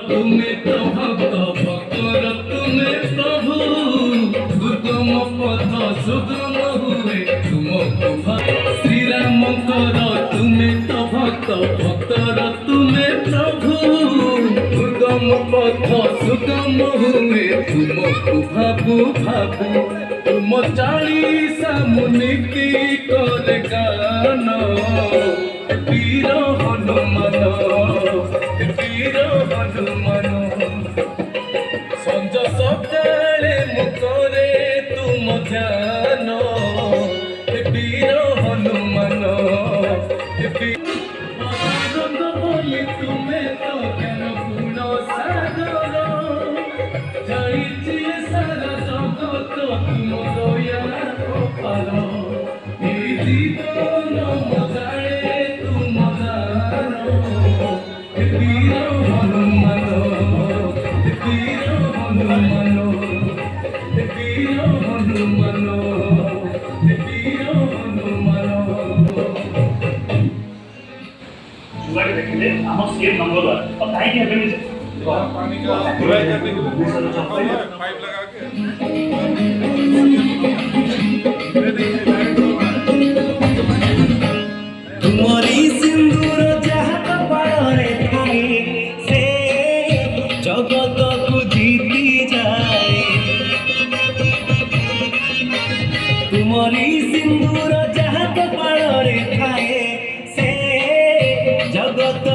तुम्हें तो भक्त भक्तर तुम्हें प्रभु दुर्गम पथ सुगम हुए तुमको श्री राम तुम्हें तो भक्त भक्तर तुम्हें प्रभु दुर्गम पथ सुगम हुए तुमको भाबु भाबु तुम चालीसा मुनिति कर गान वीर हनुमान वीर हनुमान संज सकाले मुखरे तुम ध्यान वीर हनुमान आनंद बोली तुम्हें तो ज्ञान गुण सागर जाइए सारा जगत तुम दया पार जीवन मजाए तुम जानो वीर हनुमान वीर हनुमान वीर हनुमान वीर हनुमान जुगाड़ी देखिले आम सीएम नंबर और काहे के हेबेनी पानी का धुलाई करने के लिए पाइप लगा के तुम्हारी सिंदूर जहाँ कपारे थे से जगत को जीती जाए तुम्हारी सिंदूर जहाँ कपारे थे से जगत